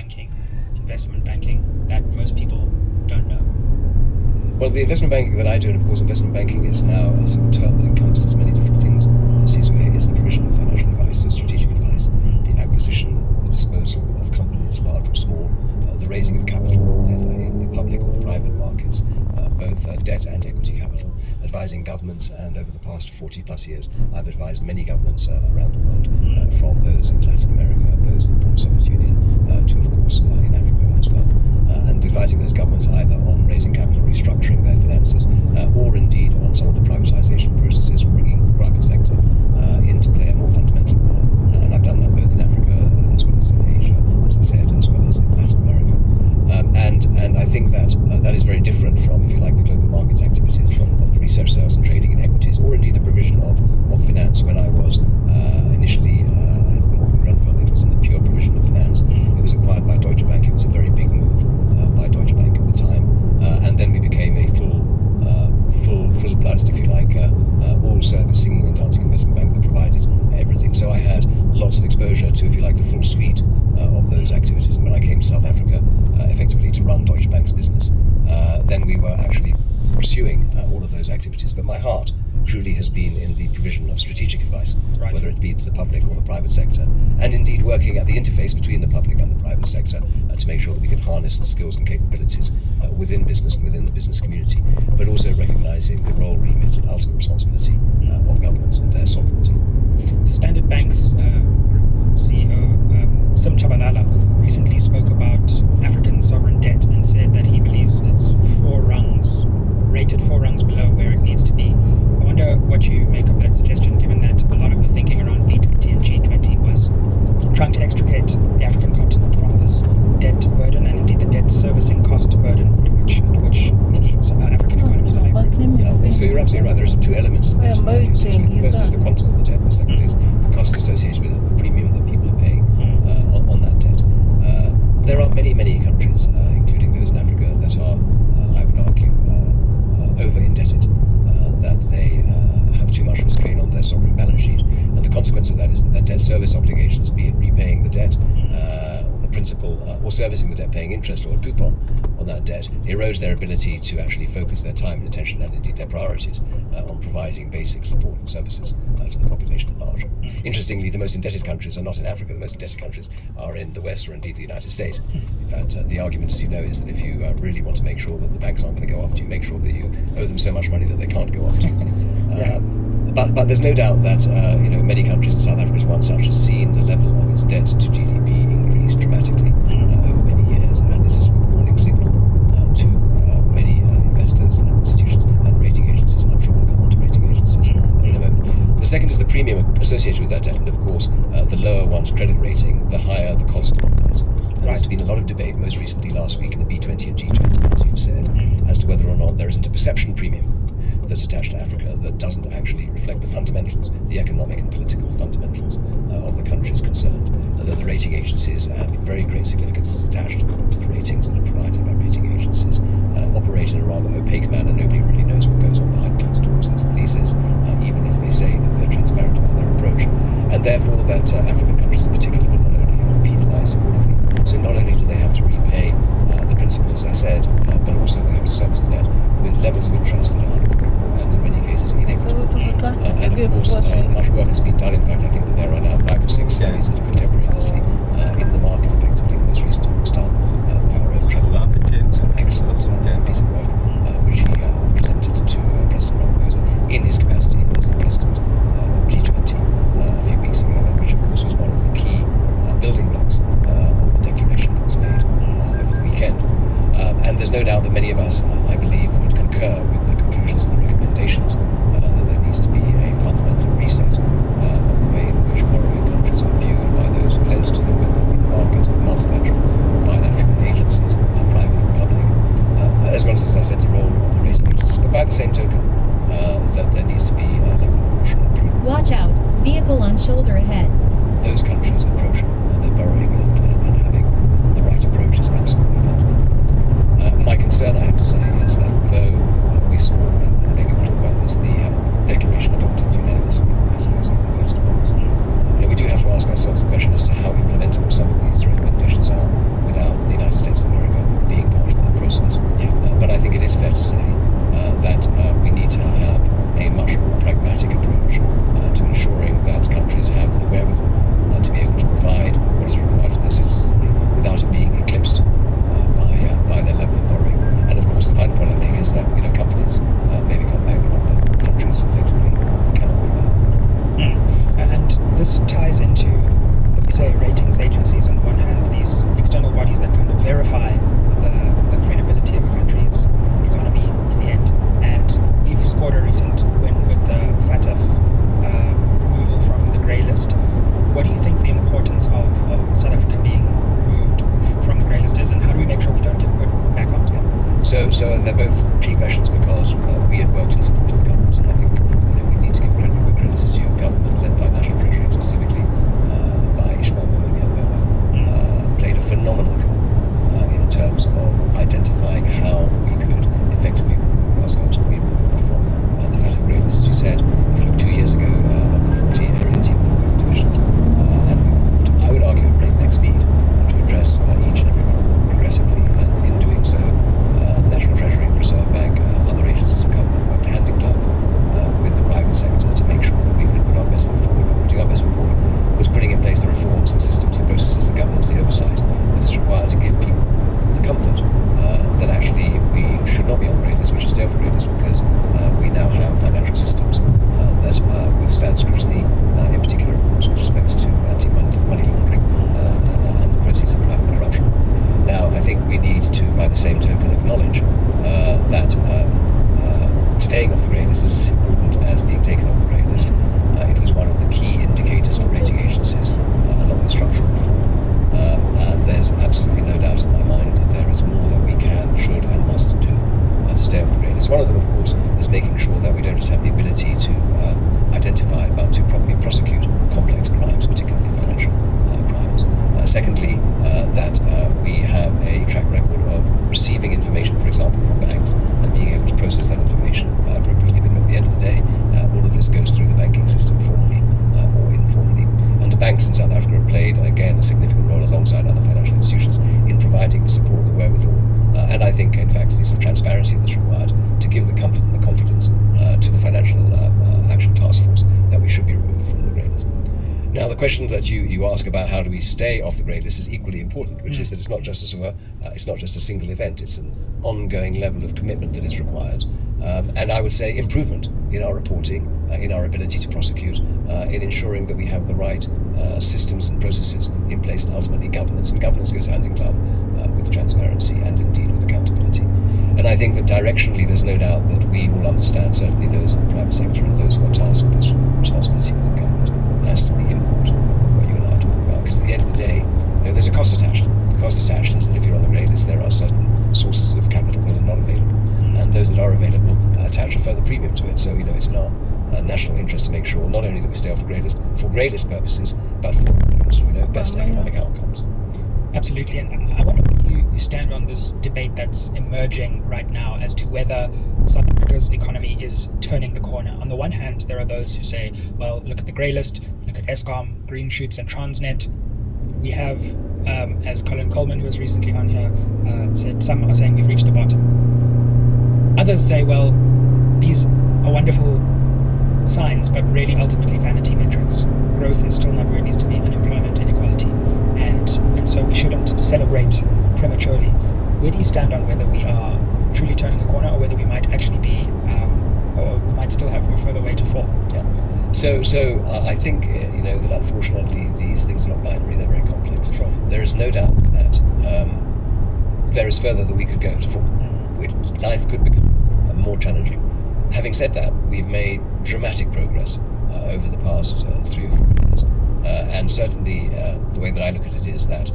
banking, investment banking, that most people don't know? Well, the investment banking that I do, and of course investment banking is now a sort of term that encompasses many different things, is the provision of financial advice, so strategic advice, the acquisition, the disposal of companies, large or small, the raising of capital, either in the public or the private markets, both debt and equity capital, advising governments, and over the past 40 plus years, I've advised many governments around the world, from those in Latin America, those in the former Soviet Union, to of course in Africa as well, and advising those governments either on raising capital, restructuring their finances, or indeed on some of the privatization processes, bringing the private sector in to play a more fundamental role. And I've done that both in Africa as well as in Asia, as I said, as well as in Latin America. And I think that that is very different from, if you like, the global markets activities of the research, sales and trading in equities, or indeed the provision of finance. When I was initially at Morgan Grenfell, it was in the pure provision of finance. It was acquired by Deutsche Bank. It was a very big move by Deutsche Bank at the time. And then we became a full-blooded, if you like, all-service singing and dancing investment bank that provided everything. So I had lots of exposure to, if you like, the full suite of those activities. And when I came to South Africa, effectively to run Deutsche Bank's business, then we were actually pursuing all of those activities. But my heart truly has been in the provision of strategic advice, right, whether it be to the public or the private sector, and indeed working at the interface between the public and the private sector to make sure that we can harness the skills and capabilities within business and within the business community, but also recognizing the role, remit, and ultimate responsibility of governments and their sovereignty. Standard Bank's CEO, Sim Chabalala, recently spoke about African sovereign debt and said that he believes it's rated four rungs below where it needs to be. I wonder what you make of that suggestion, given that a lot of the thinking around B20 and G20 was trying to extricate the African continent from this debt burden and indeed the debt servicing cost burden which many African economies are laboring. Yeah, so you're absolutely right. There's two elements to this. The first is the quantum of the debt. The second is the cost associated with it, the premium that people are paying on that debt. There are many countries, including those in Africa, that are, I would argue, over-indebted, that they have too much of a strain on their sovereign balance sheet. And the consequence of that is that their debt service obligations, be it repaying the debt, or the principal, or servicing the debt, paying interest or a coupon on that debt, erodes their ability to actually focus their time and attention, and indeed their priorities, on providing basic support and services to the population at large. Interestingly, the most indebted countries are not in Africa. The most indebted countries are in the West, or indeed the United States. In fact, the argument, as you know, is that if you really want to make sure that the banks aren't going to go after you, make sure that you owe them so much money that they can't go after you. But there's no doubt that many countries, and South Africa is one such, has seen the level of its debt to GDP increase dramatically over many years, and this is a warning signal to many investors and institutions and rating agencies. And I'm sure we'll come on to rating agencies in a moment. The second is the premium associated with that debt, and of course, the lower one's credit rating, the higher the cost of it. There's been a lot of debate, most recently last week in the B20 and G20, as you've said, as to whether or not there isn't a perception premium that's attached to Africa that doesn't actually reflect the fundamentals, the economic and political fundamentals of the countries concerned, and that the rating agencies, very great significance is attached to the ratings that are provided by rating agencies, operate in a rather opaque manner. Nobody really knows what goes on behind closed doors. That's the thesis, even if they say that they're transparent about their approach. And therefore that African countries in particular will not only are penalised accordingly, so not only do they have to repay the principal, as I said, but also they have to service the debt with levels of interest that are unaffordable and in many cases inequitable. And of course, much work has been done. In fact, I think that there are now 5 or 6 studies that are contemporaneously in the market, effectively. The most recent one was done by our own travel marketing. It's an excellent piece of work which he presented to President Ramaphosa in his capacity as the president of G20 a few weeks ago, and which of course was one of the key building blocks of the declaration that was made over the weekend. And there's no doubt that many of us, I believe, would concur with the conclusions and the recommendations that there needs to be a fundamental reset of the way in which borrowing countries are viewed by those who lend to them, whether in the market, multilateral or bilateral agencies, private or public, as well as I said, the role of the rating agencies. But by the same token, that there needs to be a level of caution and prudence. Watch out, vehicle on shoulder ahead. Those countries approach their borrowing and having the right approach is absolutely fundamental. My concern, I have to say, So they're both key questions because we had worked in support of the government, and I think we need to give credit where credit is due. Government led by National Treasury, and specifically by Ishmael played a phenomenal role in terms of identifying how we could effectively remove ourselves or be removed from the FATF grey list. As you said, if you look 2 years ago, of the 40 area team that we were divisioned, and we moved, I would argue, at breakneck speed to address each and every one of them progressively, and in doing so, National Treasury, Reserve Bank, other agencies of government worked hand in glove with the private sector to make sure that we could put our best foot forward. Putting our best foot forward was putting in place the reforms, the systems, the processes, the governance, the oversight that is required to give people the comfort that actually we should not be on the grey list, we should stay off the grey list, because we now have financial systems that withstand scrutiny, in particular, of course, with respect to anti-money laundering and the proceeds of crime and corruption. Now, I think we need to, by the same token, acknowledge that staying off the grey list is as important as being taken off the grey list. It was one of the key indicators for rating agencies along with structural reform. And there's absolutely no doubt in my mind that there is more that we can, should, and must do to stay off the grey list. One of them, of course, is making sure that we don't just have the ability to identify, but to properly prosecute complex crimes, particularly financial crimes. Secondly, that we have a track record of receiving information, for example, from banks, and being able to process that information appropriately. I mean, at the end of the day, all of this goes through the banking system formally or informally. And the banks in South Africa have played, again, a significant role alongside other financial institutions in providing support, the wherewithal, and I think, in fact, the sort of transparency that's required to give the comfort and the confidence to the Financial Action Task Force that we should be removed from the grey list. Now, the question that you ask about how do we stay off the grey list is equally important, which is that it's not just a single event; it's an ongoing level of commitment that is required, and I would say improvement in our reporting, in our ability to prosecute, in ensuring that we have the right systems and processes in place, and ultimately governance. And governance goes hand in glove with transparency and indeed with accountability. And I think that directionally, there's no doubt that we all understand, certainly those in the private sector and those who are tasked with this responsibility within government, as to the import of what you and I are talking about. Because at the end of the day, there's a cost attached. The cost attached is that if you're on the grey list, there are certain sources of capital that are not available, and those that are available attach a further premium to it. So, it's in our national interest to make sure not only that we stay off the grey list for grey list purposes, but for best economic outcomes. Absolutely, and I wonder where you stand on this debate that's emerging right now as to whether South Africa's economy is turning the corner. On the one hand, there are those who say, well, look at the grey list, look at Eskom, Green Shoots and Transnet. We have, as Colin Coleman, who was recently on here, said, some are saying we've reached the bottom. Others say, well, these are wonderful signs, but really ultimately vanity metrics. Growth is still not where it needs to be, unemployment, inequality, and so we shouldn't celebrate prematurely. Where do you stand on whether we are truly turning a corner, or whether we might actually be, or we might still have a further way to fall? Yeah. So I think that unfortunately these things are not binary; they're very complex. Sure. There is no doubt that there is further that we could go to fall, which life could become more challenging. Having said that, we've made dramatic progress over the past 3 or 4 years, and certainly the way that I look at it is that